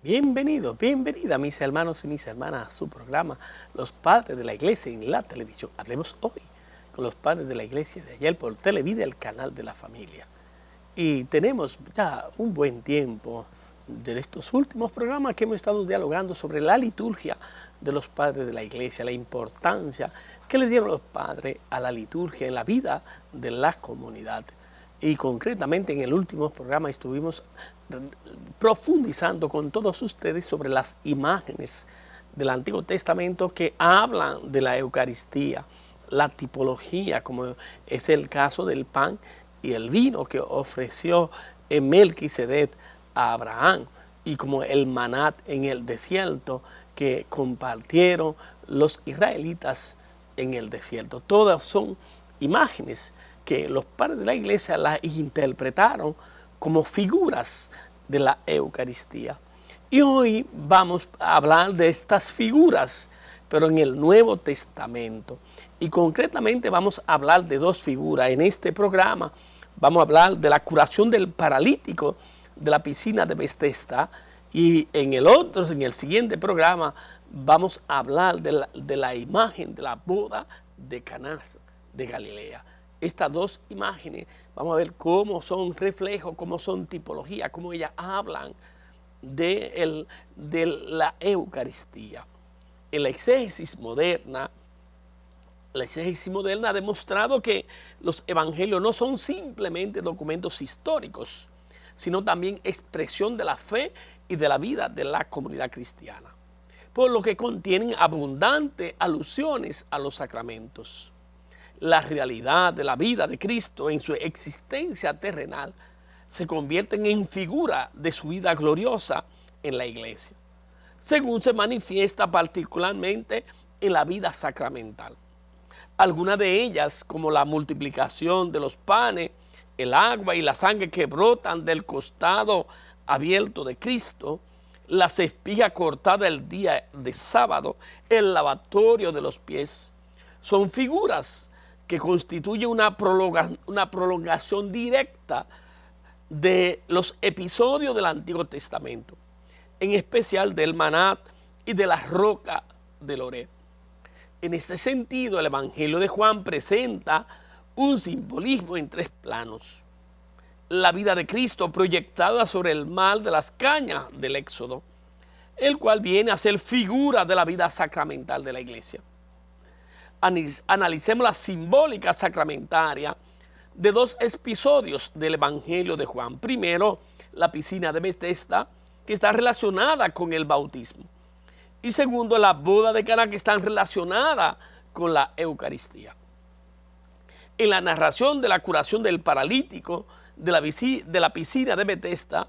Bienvenido, bienvenida mis hermanos y mis hermanas a su programa Los Padres de la Iglesia en la televisión. Hablemos hoy con los Padres de la Iglesia de ayer por Televida, el canal de la familia. Y tenemos ya un buen tiempo de estos últimos programas que hemos estado dialogando sobre la liturgia de los Padres de la Iglesia, la importancia que le dieron los padres a la liturgia en la vida de la comunidad. Y concretamente en el último programa estuvimos profundizando con todos ustedes sobre las imágenes del Antiguo Testamento que hablan de la Eucaristía, la tipología, como es el caso del pan y el vino que ofreció Melquisedec a Abraham, y como el maná en el desierto que compartieron los israelitas en el desierto. Todas son imágenes que los padres de la iglesia las interpretaron como figuras de la Eucaristía. Y hoy vamos a hablar de estas figuras, pero en el Nuevo Testamento. Y concretamente vamos a hablar de dos figuras. En este programa vamos a hablar de la curación del paralítico de la piscina de Betesda, y en el siguiente programa, vamos a hablar de la imagen de la boda de Caná de Galilea. Estas dos imágenes, vamos a ver cómo son reflejos, cómo son tipología, cómo ellas hablan de la Eucaristía. En la exégesis moderna ha demostrado que los evangelios no son simplemente documentos históricos, sino también expresión de la fe y de la vida de la comunidad cristiana, por lo que contienen abundantes alusiones a los sacramentos. La realidad de la vida de Cristo en su existencia terrenal se convierten en figura de su vida gloriosa en la iglesia, según se manifiesta particularmente en la vida sacramental. Algunas de ellas, como la multiplicación de los panes, el agua y la sangre que brotan del costado abierto de Cristo, las espigas cortadas el día de sábado, el lavatorio de los pies, son figuras que constituyen una prolongación directa de los episodios del Antiguo Testamento, en especial del maná y de la roca de Loret. En este sentido, el Evangelio de Juan presenta un simbolismo en tres planos. La vida de Cristo proyectada sobre el mar de las cañas del Éxodo, el cual viene a ser figura de la vida sacramental de la iglesia. Analicemos la simbólica sacramentaria de dos episodios del Evangelio de Juan. Primero, la piscina de Betesda, que está relacionada con el bautismo. Y segundo, la boda de Caná, que están relacionadas con la Eucaristía. En la narración de la curación del paralítico de la piscina de Betesda,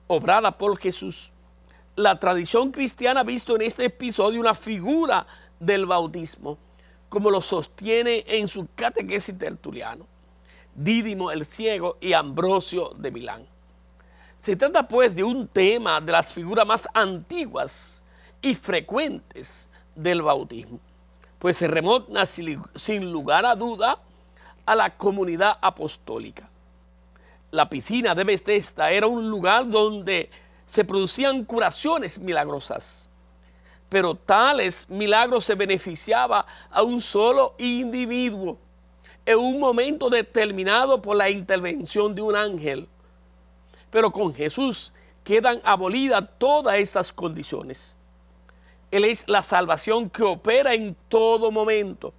obrada por Jesús, la tradición cristiana ha visto en este episodio una figura del bautismo, como lo sostiene en su catequesis Tertuliano, Dídimo el Ciego y Ambrosio de Milán. Se trata pues de un tema de las figuras más antiguas y frecuentes del bautismo, pues se remonta sin lugar a duda a la comunidad apostólica. La piscina de Betesda era un lugar donde se producían curaciones milagrosas, pero tales milagros se beneficiaba a un solo individuo en un momento determinado por la intervención de un ángel. Pero con Jesús quedan abolidas todas estas condiciones. Él es la salvación que opera en todo momento,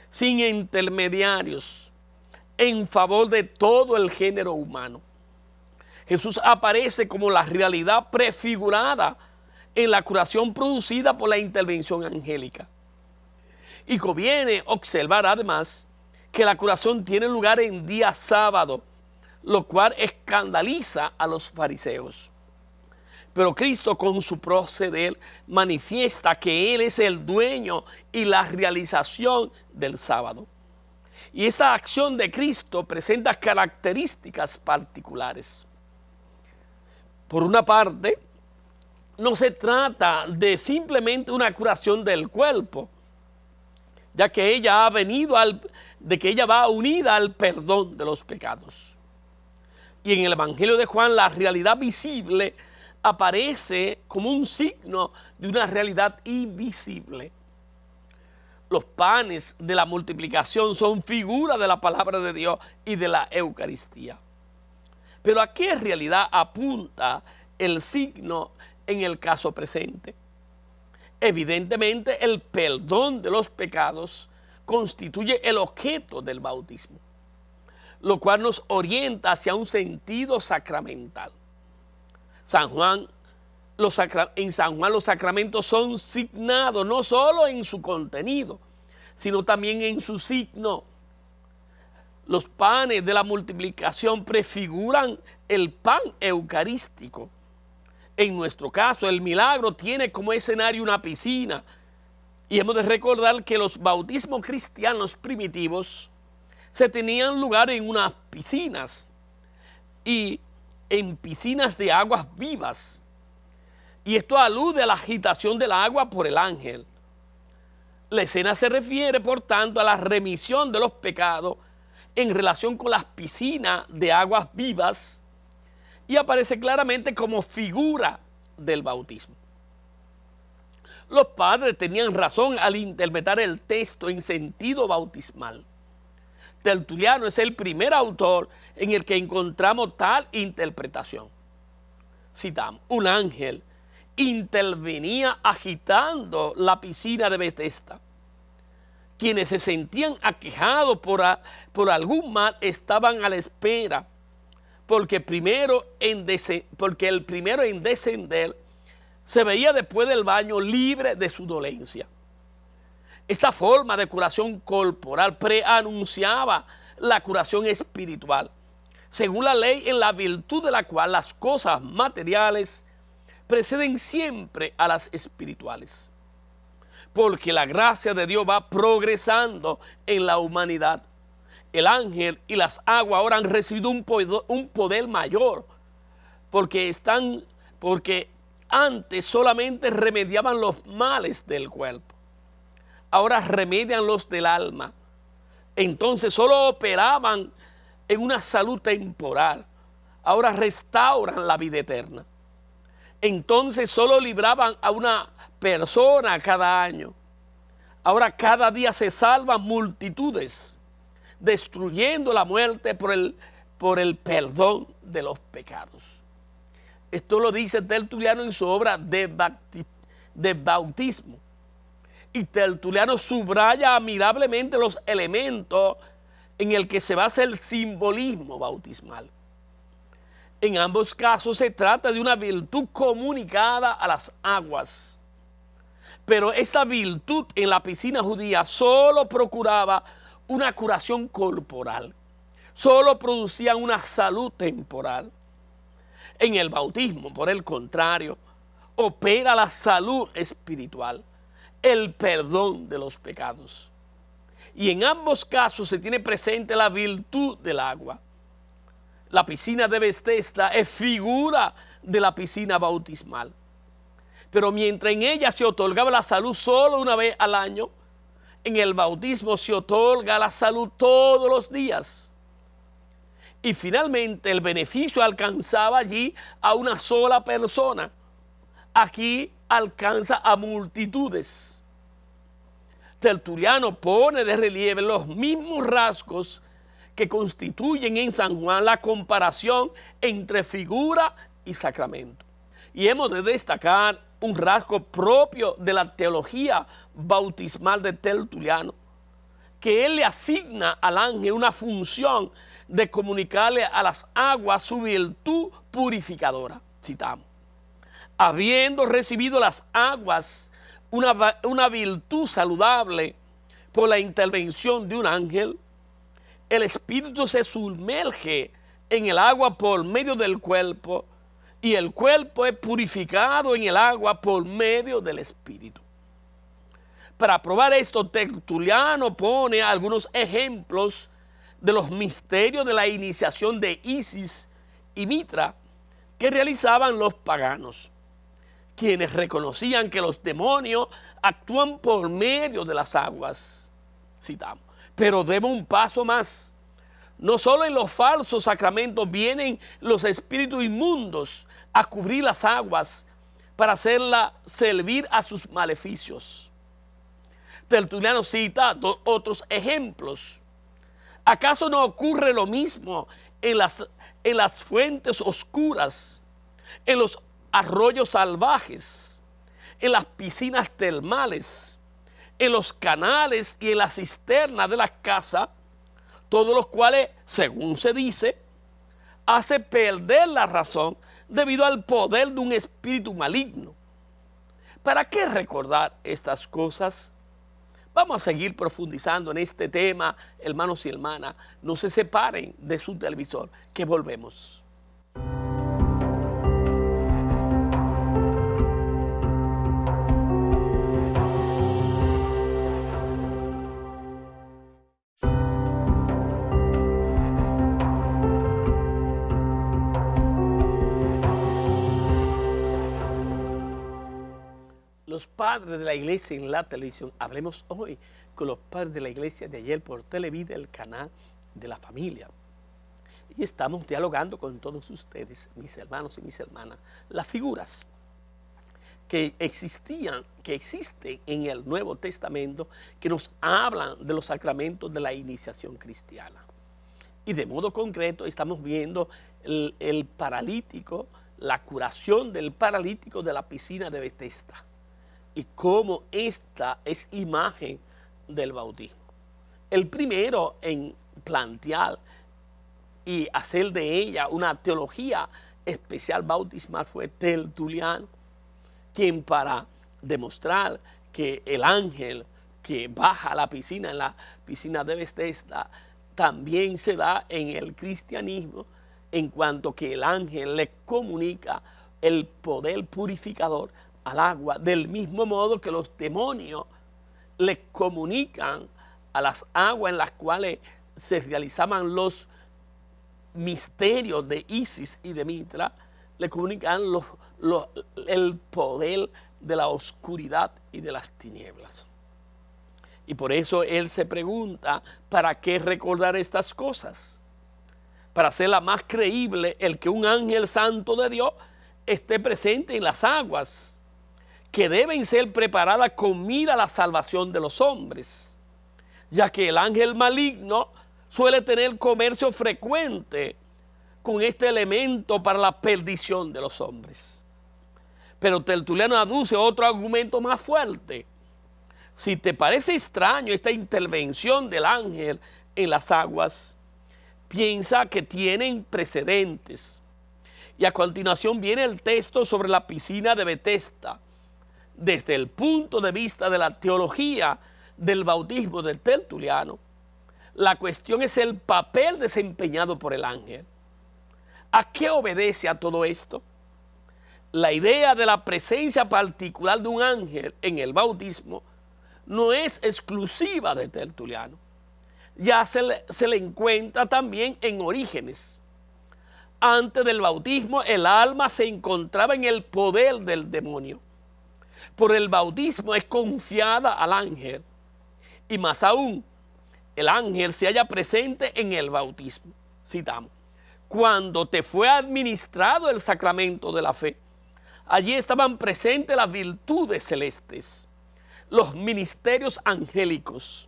sin intermediarios, en favor de todo el género humano. Jesús aparece como la realidad prefigurada en la curación producida por la intervención angélica. Y conviene observar además que la curación tiene lugar en día sábado, lo cual escandaliza a los fariseos. Pero Cristo con su proceder manifiesta que Él es el dueño y la realización del sábado. Y esta acción de Cristo presenta características particulares. Por una parte, no se trata de simplemente una curación del cuerpo, ya que ella va unida al perdón de los pecados. Y en el Evangelio de Juan, la realidad visible aparece como un signo de una realidad invisible. Los panes de la multiplicación son figura de la palabra de Dios y de la Eucaristía. Pero ¿a qué realidad apunta el signo en el caso presente? Evidentemente, el perdón de los pecados constituye el objeto del bautismo, lo cual nos orienta hacia un sentido sacramental. En San Juan los sacramentos son signados no solo en su contenido, sino también en su signo. Los panes de la multiplicación prefiguran el pan eucarístico. En nuestro caso, el milagro tiene como escenario una piscina. Y hemos de recordar que los bautismos cristianos primitivos se tenían lugar en unas piscinas y en piscinas de aguas vivas. Y esto alude a la agitación del agua por el ángel. La escena se refiere, por tanto, a la remisión de los pecados en relación con las piscinas de aguas vivas y aparece claramente como figura del bautismo. Los padres tenían razón al interpretar el texto en sentido bautismal. Tertuliano es el primer autor en el que encontramos tal interpretación. Citamos: un ángel intervenía agitando la piscina de Betesda. Quienes se sentían aquejados por algún mal estaban a la espera, porque el primero en descender se veía después del baño libre de su dolencia. Esta forma de curación corporal preanunciaba la curación espiritual, según la ley en la virtud de la cual las cosas materiales preceden siempre a las espirituales. Porque la gracia de Dios va progresando en la humanidad. El ángel y las aguas ahora han recibido un poder mayor, porque antes solamente remediaban los males del cuerpo. Ahora remedian los del alma. Entonces solo operaban en una salud temporal. Ahora restauran la vida eterna. Entonces solo libraban a una persona cada año. Ahora cada día se salvan multitudes, destruyendo la muerte por el perdón de los pecados. Esto lo dice Tertuliano en su obra de bautismo. Y Tertuliano subraya admirablemente los elementos en el que se basa el simbolismo bautismal. En ambos casos se trata de una virtud comunicada a las aguas. Pero esta virtud en la piscina judía solo procuraba una curación corporal, solo producía una salud temporal. En el bautismo, por el contrario, opera la salud espiritual, el perdón de los pecados. Y en ambos casos se tiene presente la virtud del agua. La piscina de Betesda es figura de la piscina bautismal. Pero mientras en ella se otorgaba la salud solo una vez al año, en el bautismo se otorga la salud todos los días. Y finalmente el beneficio alcanzaba allí a una sola persona. Aquí alcanza a multitudes. Tertuliano pone de relieve los mismos rasgos que constituyen en San Juan la comparación entre figura y sacramento. Y hemos de destacar un rasgo propio de la teología bautismal de Tertuliano, que él le asigna al ángel una función de comunicarle a las aguas su virtud purificadora. Citamos: habiendo recibido las aguas una virtud saludable por la intervención de un ángel, el espíritu se sumerge en el agua por medio del cuerpo, y el cuerpo es purificado en el agua por medio del espíritu. Para probar esto, Tertuliano pone algunos ejemplos de los misterios de la iniciación de Isis y Mitra que realizaban los paganos, quienes reconocían que los demonios actúan por medio de las aguas. Citamos: pero demos un paso más. No solo en los falsos sacramentos vienen los espíritus inmundos a cubrir las aguas para hacerla servir a sus maleficios. Tertuliano cita otros ejemplos. ¿Acaso no ocurre lo mismo en las fuentes oscuras, en los arroyos salvajes, en las piscinas termales, en los canales y en las cisternas de las casas, todos los cuales, según se dice, hace perder la razón debido al poder de un espíritu maligno? ¿Para qué recordar estas cosas? Vamos a seguir profundizando en este tema, hermanos y hermanas. No se separen de su televisor, que volvemos. Los padres de la iglesia en la televisión. Hablemos hoy con los padres de la iglesia de ayer por Televida, el canal de la familia. Y estamos dialogando con todos ustedes, mis hermanos y mis hermanas, las figuras que existían, que existen en el Nuevo Testamento, que nos hablan de los sacramentos de la iniciación cristiana. Y de modo concreto estamos viendo el paralítico, la curación del paralítico de la piscina de Betesda, y cómo esta es imagen del bautismo. El primero en plantear y hacer de ella una teología especial bautismal fue Tertuliano, quien, para demostrar que el ángel que baja a la piscina, en la piscina de Betesda, también se da en el cristianismo, en cuanto que el ángel le comunica el poder purificador al agua, del mismo modo que los demonios le comunican a las aguas en las cuales se realizaban los misterios de Isis y de Mitra, le comunican el poder de la oscuridad y de las tinieblas. Y por eso él se pregunta, ¿para qué recordar estas cosas? Para hacerla más creíble el que un ángel santo de Dios esté presente en las aguas, que deben ser preparadas con mira a la salvación de los hombres, ya que el ángel maligno suele tener comercio frecuente con este elemento para la perdición de los hombres. Pero Tertuliano aduce otro argumento más fuerte. Si te parece extraño esta intervención del ángel en las aguas, piensa que tienen precedentes. Y a continuación viene el texto sobre la piscina de Betesda. Desde el punto de vista de la teología del bautismo de Tertuliano, la cuestión es el papel desempeñado por el ángel. ¿A qué obedece a todo esto? La idea de la presencia particular de un ángel en el bautismo no es exclusiva de Tertuliano. Ya se le encuentra también en Orígenes. Antes del bautismo, el alma se encontraba en el poder del demonio. Por el bautismo es confiada al ángel, y más aún, el ángel se halla presente en el bautismo. Citamos: cuando te fue administrado el sacramento de la fe, allí estaban presentes las virtudes celestes, los ministerios angélicos,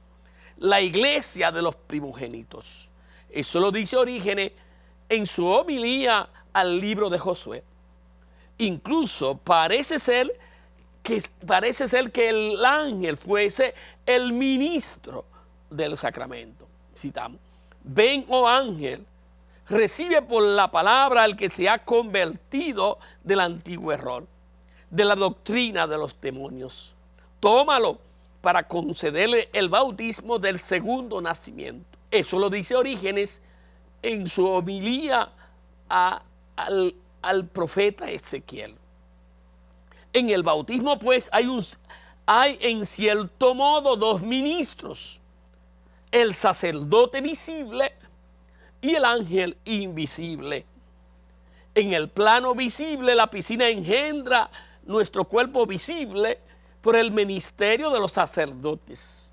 la iglesia de los primogénitos. Eso lo dice Orígenes en su homilía al libro de Josué. Incluso parece ser que el ángel fuese el ministro del sacramento. Citamos: ven, oh ángel, recibe por la palabra al que se ha convertido del antiguo error, de la doctrina de los demonios. Tómalo para concederle el bautismo del segundo nacimiento. Eso lo dice Orígenes en su homilía al profeta Ezequiel. En el bautismo, pues, hay en cierto modo dos ministros: el sacerdote visible y el ángel invisible. En el plano visible, la piscina engendra nuestro cuerpo visible por el ministerio de los sacerdotes.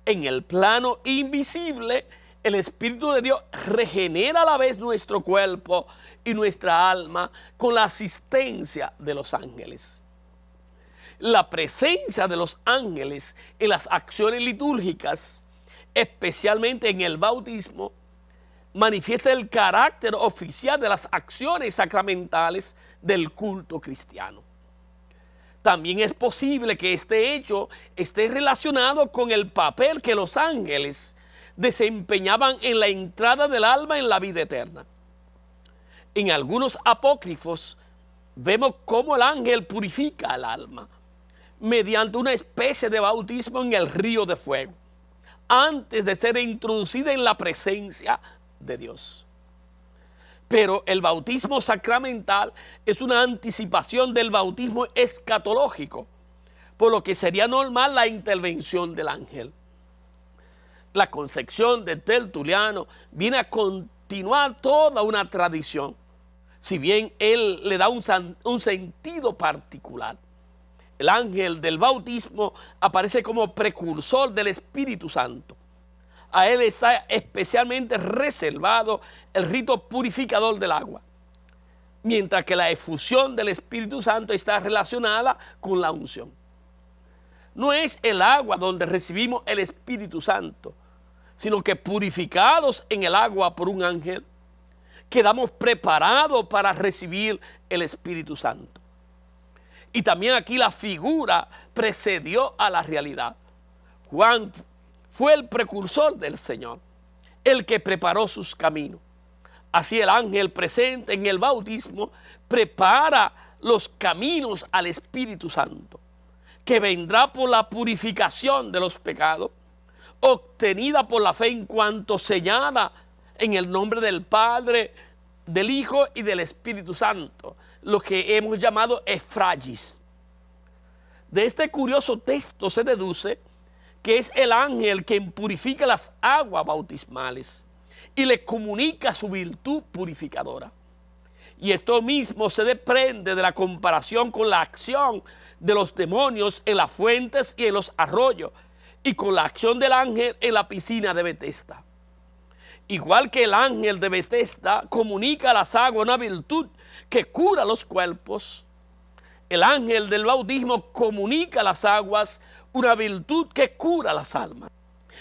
En el plano invisible, el Espíritu de Dios regenera a la vez nuestro cuerpo y nuestra alma con la asistencia de los ángeles. La presencia de los ángeles en las acciones litúrgicas, especialmente en el bautismo, manifiesta el carácter oficial de las acciones sacramentales del culto cristiano. También es posible que este hecho esté relacionado con el papel que los ángeles desempeñaban en la entrada del alma en la vida eterna. En algunos apócrifos vemos cómo el ángel purifica el alma mediante una especie de bautismo en el río de fuego, antes de ser introducida en la presencia de Dios. Pero el bautismo sacramental es una anticipación del bautismo escatológico, por lo que sería normal la intervención del ángel. La concepción de Tertuliano viene a continuar toda una tradición, si bien él le da un sentido particular. El ángel del bautismo aparece como precursor del Espíritu Santo. A él está especialmente reservado el rito purificador del agua, mientras que la efusión del Espíritu Santo está relacionada con la unción. No es el agua donde recibimos el Espíritu Santo, sino que purificados en el agua por un ángel, quedamos preparados para recibir el Espíritu Santo. Y también aquí la figura precedió a la realidad. Juan fue el precursor del Señor, el que preparó sus caminos. Así el ángel presente en el bautismo prepara los caminos al Espíritu Santo, que vendrá por la purificación de los pecados, obtenida por la fe en cuanto sellada en el nombre del Padre, del Hijo y del Espíritu Santo, lo que hemos llamado efragis. De este curioso texto se deduce que es el ángel quien purifica las aguas bautismales y le comunica su virtud purificadora. Y esto mismo se desprende de la comparación con la acción de los demonios en las fuentes y en los arroyos, y con la acción del ángel en la piscina de Betesda. Igual que el ángel de Betesda comunica a las aguas una virtud que cura los cuerpos, el ángel del bautismo comunica a las aguas una virtud que cura las almas.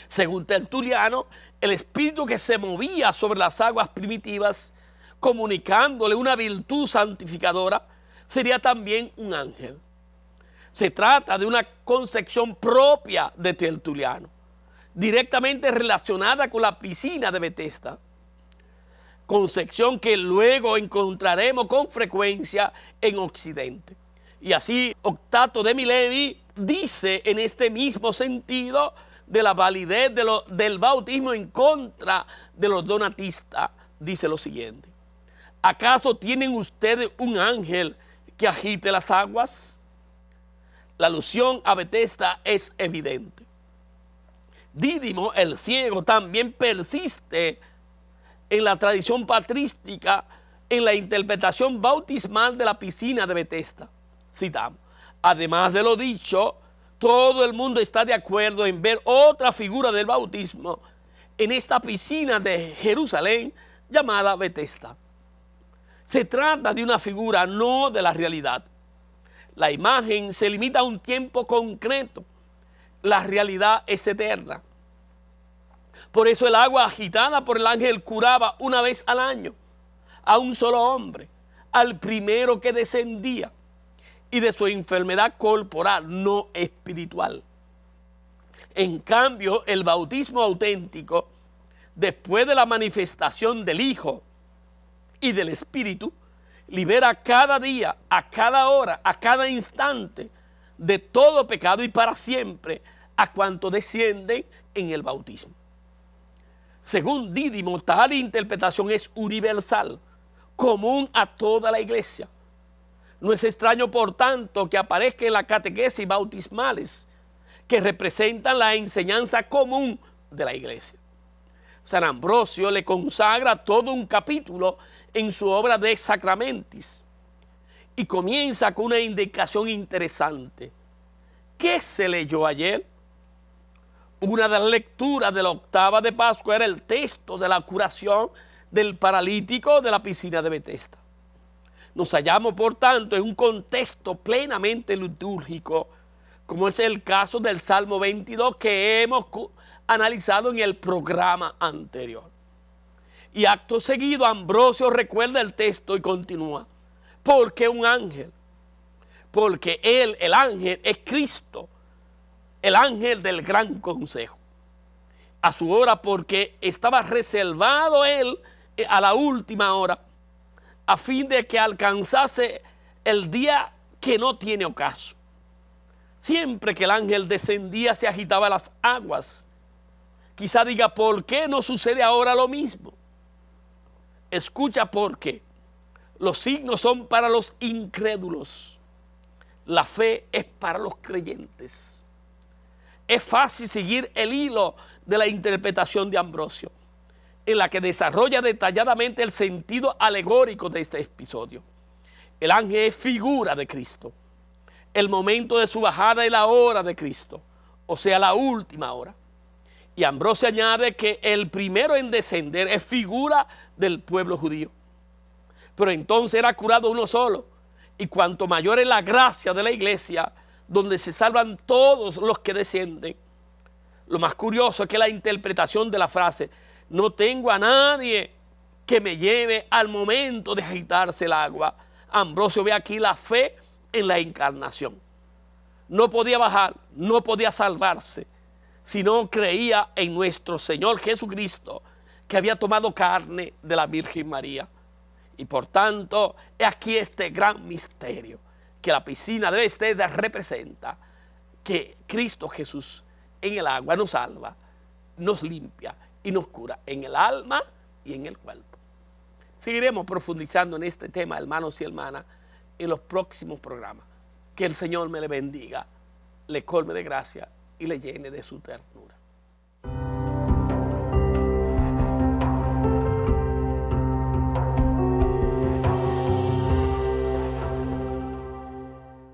Según Tertuliano, el espíritu que se movía sobre las aguas primitivas, comunicándole una virtud santificadora, sería también un ángel. Se trata de una concepción propia de Tertuliano, directamente relacionada con la piscina de Betesda, concepción que luego encontraremos con frecuencia en Occidente. Y así Octato de Milevi dice en este mismo sentido de la validez del bautismo en contra de los donatistas, dice lo siguiente: ¿acaso tienen ustedes un ángel que agite las aguas? La alusión a Betesda es evidente. Dídimo, el ciego, también persiste en la tradición patrística en la interpretación bautismal de la piscina de Betesda. Citamos: además de lo dicho, todo el mundo está de acuerdo en ver otra figura del bautismo en esta piscina de Jerusalén llamada Betesda. Se trata de una figura, no de la realidad. La imagen se limita a un tiempo concreto. La realidad es eterna. Por eso el agua agitada por el ángel curaba una vez al año a un solo hombre, al primero que descendía, y de su enfermedad corporal, no espiritual. En cambio, el bautismo auténtico, después de la manifestación del Hijo y del Espíritu, libera cada día, a cada hora, a cada instante de todo pecado y para siempre a cuanto descienden en el bautismo. Según Dídimo, tal interpretación es universal, común a toda la iglesia. No es extraño, por tanto, que aparezca en la catequesis bautismales que representan la enseñanza común de la iglesia. San Ambrosio le consagra todo un capítulo en su obra de Sacramentis y comienza con una indicación interesante. ¿Qué se leyó ayer? Una de las lecturas de la octava de Pascua era el texto de la curación del paralítico de la piscina de Betesda. Nos hallamos, por tanto, en un contexto plenamente litúrgico, como es el caso del Salmo 22 que hemos analizado en el programa anterior. Y acto seguido, Ambrosio recuerda el texto y continúa. ¿Por qué un ángel? Porque él, el ángel, es Cristo, el ángel del gran consejo. A su hora, porque estaba reservado él a la última hora, a fin de que alcanzase el día que no tiene ocaso. Siempre que el ángel descendía se agitaban las aguas. Quizá diga, ¿por qué no sucede ahora lo mismo? Escucha por qué. Los signos son para los incrédulos. La fe es para los creyentes. Es fácil seguir el hilo de la interpretación de Ambrosio, en la que desarrolla detalladamente el sentido alegórico de este episodio. El ángel es figura de Cristo. El momento de su bajada es la hora de Cristo, o sea, la última hora. Y Ambrosio añade que el primero en descender es figura del pueblo judío. Pero entonces era curado uno solo. Y cuanto mayor es la gracia de la iglesia, donde se salvan todos los que descienden. Lo más curioso es que la interpretación de la frase, no tengo a nadie que me lleve al momento de agitarse el agua. Ambrosio ve aquí la fe en la encarnación. No podía bajar, no podía salvarse, si no creía en nuestro Señor Jesucristo, que había tomado carne de la Virgen María. Y por tanto, es aquí este gran misterio, que la piscina de Betesda representa que Cristo Jesús en el agua nos salva, nos limpia y nos cura en el alma y en el cuerpo. Seguiremos profundizando en este tema, hermanos y hermanas, en los próximos programas. Que el Señor me le bendiga, le colme de gracia y le llene de su ternura.